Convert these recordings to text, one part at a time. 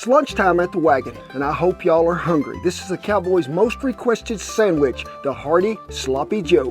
It's lunchtime at the wagon, and I hope y'all are hungry. This is the Cowboys' most requested sandwich, the hearty Sloppy Joe.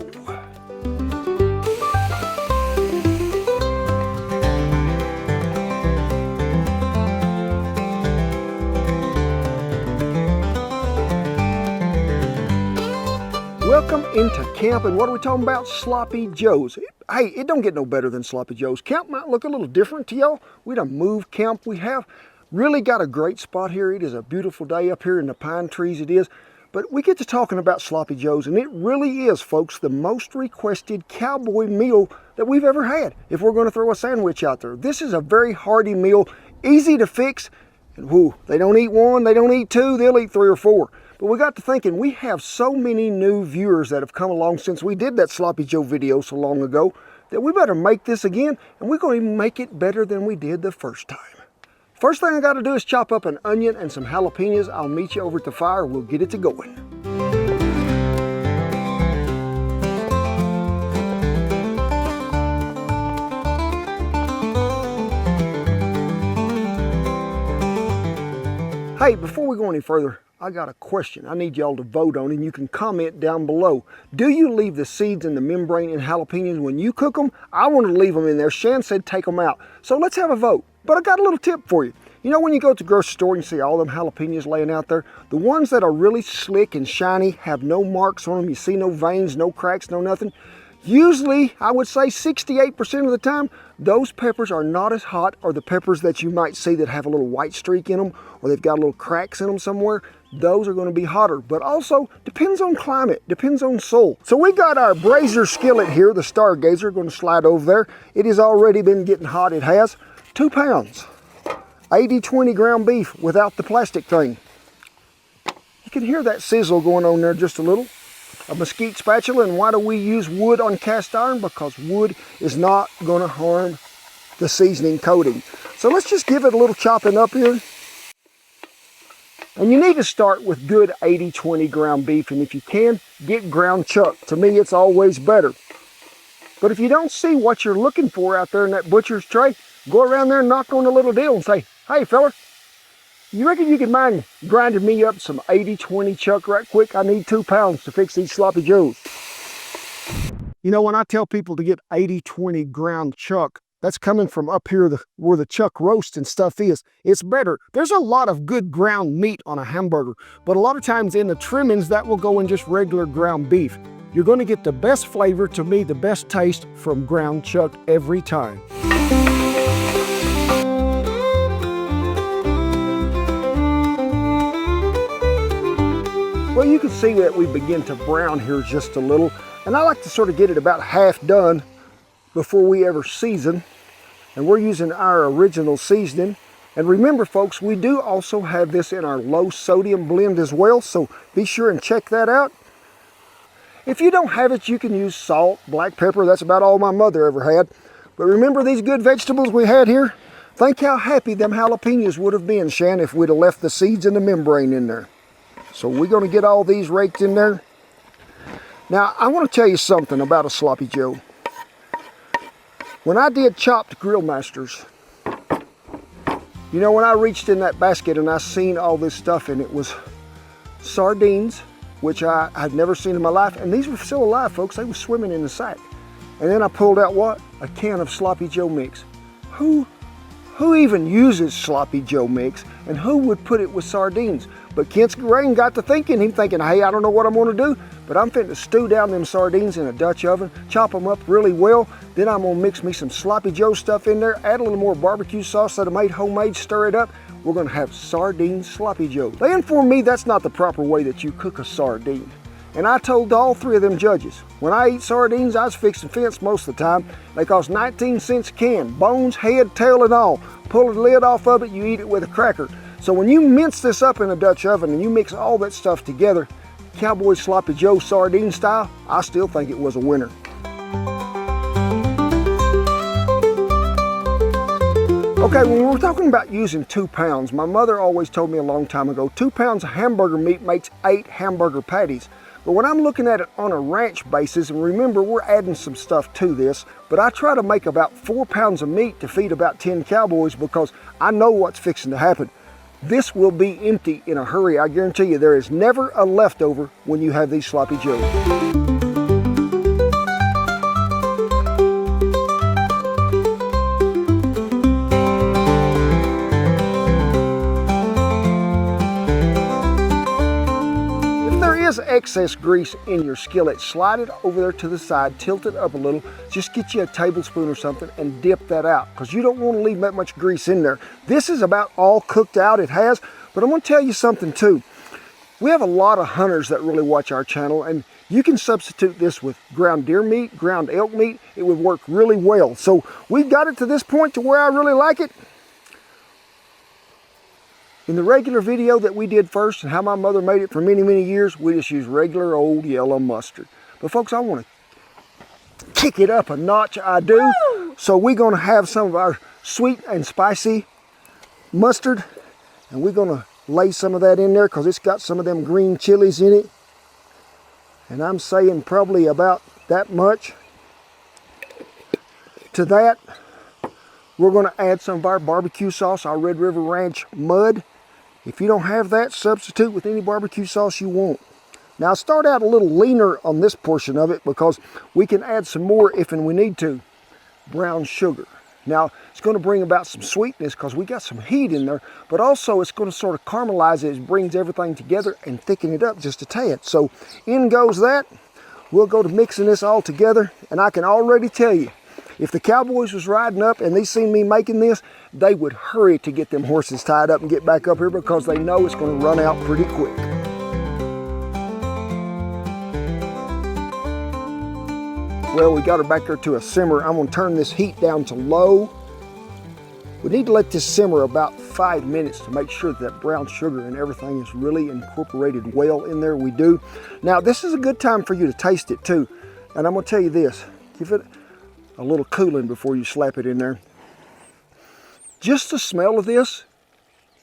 Welcome into camp, and what are we talking about? Sloppy Joes. Hey, it don't get no better than Sloppy Joes. Camp might look a little different to y'all. We done moved camp. We have really got a great spot here. It is a beautiful day up here in the pine trees it is. But we get to talking about Sloppy Joes, and it really is, folks, the most requested cowboy meal that we've ever had if we're going to throw a sandwich out there. This is a very hearty meal, easy to fix, and whoo, they don't eat one, they don't eat two, they'll eat three or four. But we got to thinking, we have so many new viewers that have come along since we did that Sloppy Joe video so long ago that we better make this again, and we're going to even make it better than we did the first time. First thing I got to do is chop up an onion and some jalapenos. I'll meet you over at the fire. We'll get it to going. Hey, before we go any further, I got a question I need y'all to vote on, and you can comment down below. Do you leave the seeds in the membrane in jalapenos when you cook them? I want to leave them in there. Shan said take them out. So let's have a vote. But I got a little tip for you. You know when you go to the grocery store and see all them jalapenos laying out there? The ones that are really slick and shiny, have no marks on them, you see no veins, no cracks, no nothing. Usually, I would say 68% of the time, those peppers are not as hot, or the peppers that you might see that have a little white streak in them, or they've got little cracks in them somewhere, those are going to be hotter. But also, depends on climate, depends on soil. So we got our brazier skillet here, the Stargazer, going to slide over there. It has already been getting hot, it has. 2 pounds, 80-20 ground beef without the plastic thing. You can hear that sizzle going on there just a little. A mesquite spatula, and why do we use wood on cast iron? Because wood is not going to harm the seasoning coating. So let's just give it a little chopping up here. And you need to start with good 80-20 ground beef, and if you can, get ground chuck. To me, it's always better. But if you don't see what you're looking for out there in that butcher's tray, go around there and knock on the little deal and say, hey fella, you reckon you can mind grinding me up some 80-20 chuck right quick? I need 2 pounds to fix these Sloppy Joes. You know, when I tell people to get 80-20 ground chuck, that's coming from up here where the chuck roast and stuff is. It's better. There's a lot of good ground meat on a hamburger, but a lot of times in the trimmings, that will go in just regular ground beef. You're going to get the best flavor, to me, the best taste from ground chuck every time. Well, you can see that we begin to brown here just a little, and I like to sort of get it about half done before we ever season, and we're using our original seasoning. And remember folks, we do also have this in our low sodium blend as well, so be sure and check that out. If you don't have it, you can use salt, black pepper. That's about all my mother ever had. But remember these good vegetables we had here? Think how happy them jalapenos would have been, Shan, if we'd have left the seeds and the membrane in there. So we're going to get all these raked in there. Now, I want to tell you something about a Sloppy Joe. When I did Chopped Grill Masters, you know, when I reached in that basket and I seen all this stuff, and it was sardines, which I'd never seen in my life, and these were still alive, folks. They were swimming in the sack. And then I pulled out what? A can of Sloppy Joe mix. Who even uses Sloppy Joe mix, and who would put it with sardines? But Kent's brain got to thinking. He's thinking, hey, I don't know what I'm going to do, but I'm fitting to stew down them sardines in a Dutch oven, chop them up really well. Then I'm going to mix me some Sloppy Joe stuff in there, add a little more barbecue sauce that I made homemade, stir it up. We're going to have sardine Sloppy Joe. They informed me that's not the proper way that you cook a sardine. And I told all 3 of them judges, when I eat sardines, I was fixing fence most of the time. They cost 19 cents a can, bones, head, tail, and all. Pull the lid off of it, you eat it with a cracker. So when you mince this up in a Dutch oven and you mix all that stuff together, Cowboy Sloppy Joe sardine style, I still think it was a winner. Okay, when we're talking about using 2 pounds, my mother always told me a long time ago, 2 pounds of hamburger meat makes 8 hamburger patties. But when I'm looking at it on a ranch basis, and remember we're adding some stuff to this, but I try to make about 4 pounds of meat to feed about 10 cowboys because I know what's fixing to happen. this will be empty in a hurry. I guarantee you there is never a leftover when you have these sloppy joes. Excess grease in your skillet, slide it over there to the side, tilt it up a little, just get you a tablespoon or something and dip that out, because you don't want to leave that much grease in there. This is about all cooked out it has, but I'm going to tell you something too. We have a lot of hunters that really watch our channel, and you can substitute this with ground deer meat, ground elk meat. It would work really well. So we've got it to this point to where I really like it. In the regular video that we did first and how my mother made it for many, many years, we just use regular old yellow mustard. But folks, I want to kick it up a notch, I do. Woo! So we're going to have some of our sweet and spicy mustard, and we're going to lay some of that in there because it's got some of them green chilies in it. And I'm saying probably about that much. To that, we're going to add some of our barbecue sauce, our Red River Ranch mud. If you don't have that, substitute with any barbecue sauce you want. Now, start out a little leaner on this portion of it because we can add some more if and we need to. Brown sugar. Now, it's going to bring about some sweetness because we got some heat in there, but also it's going to sort of caramelize it. It brings everything together and thicken it up just a tad. So in goes that. We'll go to mixing this all together, and I can already tell you, if the cowboys was riding up and they seen me making this, they would hurry to get them horses tied up and get back up here because they know it's going to run out pretty quick. Well, we got her back there to a simmer. I'm going to turn this heat down to low. We need to let this simmer about 5 minutes to make sure that brown sugar and everything is really incorporated well in there. We do. Now, this is a good time for you to taste it too. And I'm going to tell you this. Give it a little cooling before you slap it in there. Just the smell of this,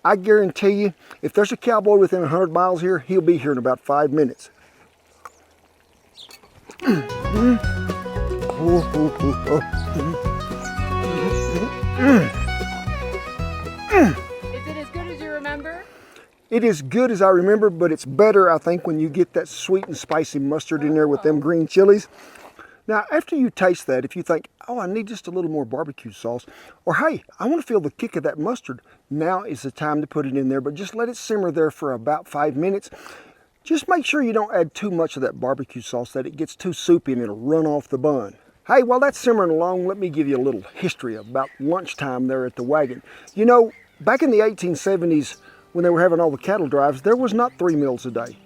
I guarantee you, if there's a cowboy within 100 miles here, he'll be here in about 5 minutes. Is it as good as you remember? It is good as I remember, but it's better, I think, when you get that sweet and spicy mustard in there with them green chilies. Now, after you taste that, if you think, oh, I need just a little more barbecue sauce, or hey, I want to feel the kick of that mustard, now is the time to put it in there, but just let it simmer there for about 5 minutes. Just make sure you don't add too much of that barbecue sauce that it gets too soupy and it'll run off the bun. Hey, while that's simmering along, let me give you a little history about lunchtime there at the wagon. You know, back in the 1870s, when they were having all the cattle drives, there was not 3 meals a day.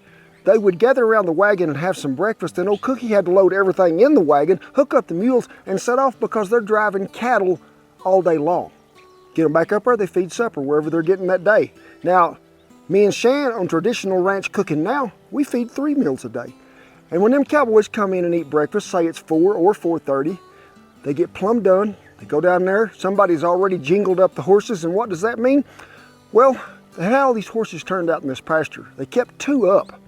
They would gather around the wagon and have some breakfast, and old Cookie had to load everything in the wagon, hook up the mules, and set off because they're driving cattle all day long. Get them back up there, they feed supper wherever they're getting that day. Now, me and Shan on traditional ranch cooking now, we feed 3 meals a day. And when them cowboys come in and eat breakfast, say it's 4 or 4:30, they get plumb done, they go down there, somebody's already jingled up the horses, and what does that mean? Well, they had all these horses turned out in this pasture. They kept 2 up.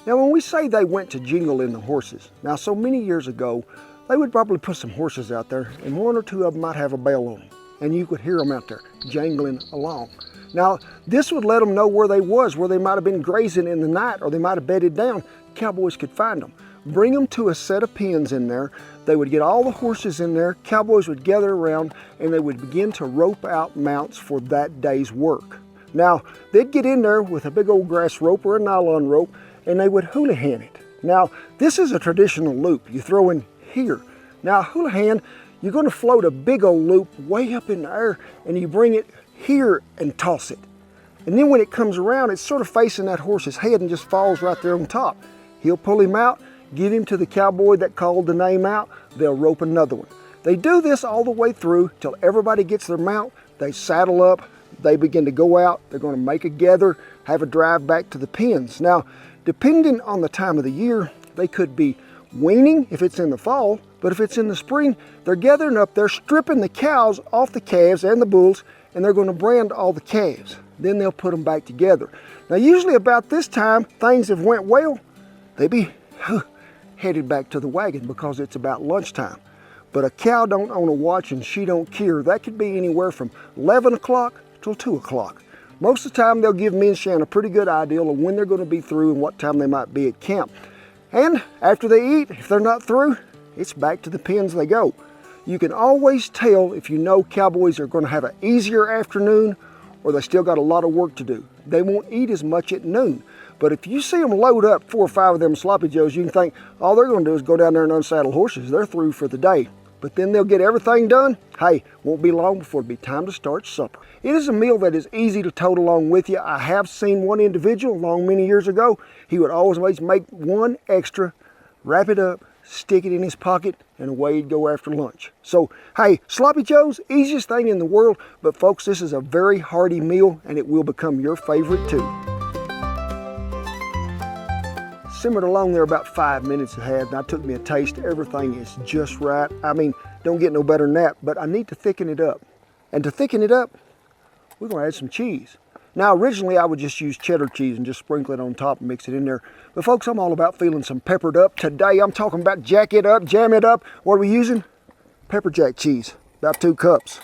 Now, when we say they went to jingle in the horses, now so many years ago, they would probably put some horses out there, and 1 or 2 of them might have a bell on them, and you could hear them out there jangling along. Now, this would let them know where they was, where they might have been grazing in the night, or they might have bedded down. Cowboys could find them. Bring them to a set of pens in there. They would get all the horses in there. Cowboys would gather around, and they would begin to rope out mounts for that day's work. Now, they'd get in there with a big old grass rope or a nylon rope, and they would hula-han it. Now, this is a traditional loop you throw in here. Now, hula-han, you're going to float a big old loop way up in the air, and you bring it here and toss it. And then when it comes around, it's sort of facing that horse's head and just falls right there on top. He'll pull him out, give him to the cowboy that called the name out, they'll rope another one. They do this all the way through till everybody gets their mount, they saddle up, they begin to go out, they're going to make a gather, have a drive back to the pens. Now, depending on the time of the year, they could be weaning if it's in the fall, but if it's in the spring, they're gathering up, they're stripping the cows off the calves and the bulls, and they're going to brand all the calves. Then they'll put them back together. Now, usually about this time, things have went well, they be headed back to the wagon because it's about lunchtime. But a cow don't own a watch and she don't care. That could be anywhere from 11 o'clock till 2 o'clock. Most of the time they'll give me and Shan a pretty good idea of when they're going to be through and what time they might be at camp. And after they eat, if they're not through, it's back to the pens they go. You can always tell if you know cowboys are going to have an easier afternoon or they still got a lot of work to do. They won't eat as much at noon. But if you see them load up 4 or 5 of them sloppy joes, you can think all they're going to do is go down there and unsaddle horses. They're through for the day. But then they'll get everything done. Hey, won't be long before it'll be time to start supper. It is a meal that is easy to tote along with you. I have seen one individual long many years ago. He would always make one extra, wrap it up, stick it in his pocket, and away he'd go after lunch. So, hey, sloppy joes, easiest thing in the world, but folks, this is a very hearty meal and it will become your favorite too. Simmered along there about 5 minutes ahead, and I took me a taste. Everything is just right. I mean, don't get no better than that, but I need to thicken it up. And to thicken it up, we're gonna add some cheese. Now, originally I would just use cheddar cheese and just sprinkle it on top and mix it in there. But folks, I'm all about feeling some peppered up. Today, I'm talking about jack it up, jam it up. What are we using? Pepper jack cheese, about 2 cups.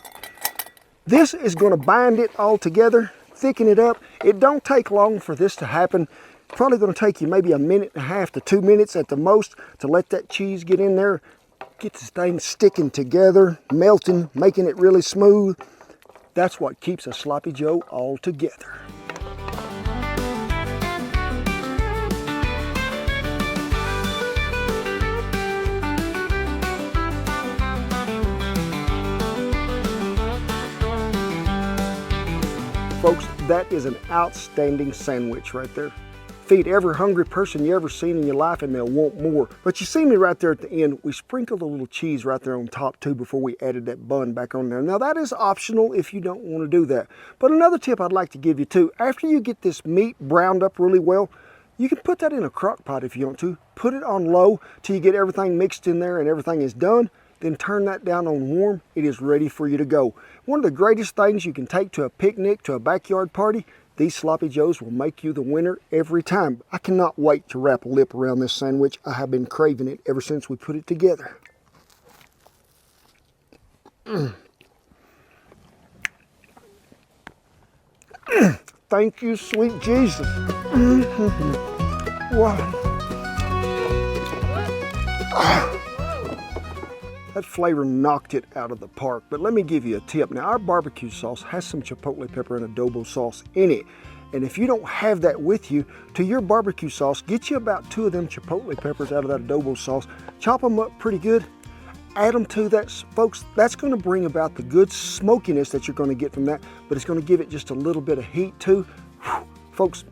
This is gonna bind it all together, thicken it up. It don't take long for this to happen. It's probably gonna take you maybe 1.5 to 2 minutes at the most to let that cheese get in there, get this thing sticking together, melting, making it really smooth. That's what keeps a sloppy joe all together. Folks, that is an outstanding sandwich right there. Feed every hungry person you ever seen in your life and they'll want more. But you see me right there at the end, we sprinkled a little cheese right there on top too before we added that bun back on there. Now that is optional if you don't want to do that. But another tip I'd like to give you too, after you get this meat browned up really well, you can put that in a crock pot if you want to. Put it on low till you get everything mixed in there and everything is done. Then turn that down on warm. It is ready for you to go. One of the greatest things you can take to a picnic, to a backyard party, these sloppy joes will make you the winner every time. I cannot wait to wrap a lip around this sandwich. I have been craving it ever since we put it together. Thank you, sweet Jesus. Wow. That flavor knocked it out of the park. But let me give you a tip. Now, our barbecue sauce has some chipotle pepper and adobo sauce in it. And if you don't have that with you, to your barbecue sauce, get you about 2 of them chipotle peppers out of that adobo sauce. Chop them up pretty good. Add them to that, folks. That's going to bring about the good smokiness that you're going to get from that, but it's going to give it just a little bit of heat too. Whew. Folks,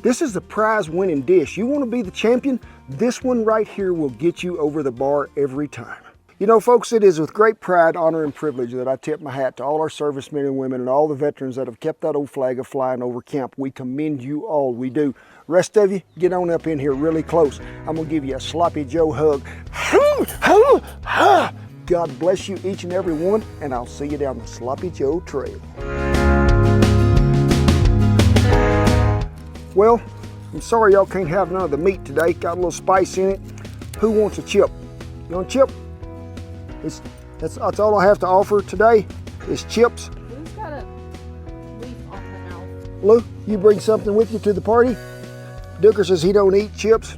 this is the prize-winning dish. You want to be the champion? This one right here will get you over the bar every time. You know, folks, it is with great pride, honor, and privilege that I tip my hat to all our servicemen and women and all the veterans that have kept that old flag a flying over camp. We commend you all, we do. Rest of you, get on up in here really close. I'm gonna give you a sloppy joe hug. God bless you each and every one, and I'll see you down the Sloppy Joe Trail. Well, I'm sorry y'all can't have none of the meat today. Got a little spice in it. Who wants a chip? You want a chip? That's all I have to offer today is chips. Lou's got a leaf on her mouth. Lou, you bring something with you to the party? Dooker says he don't eat chips.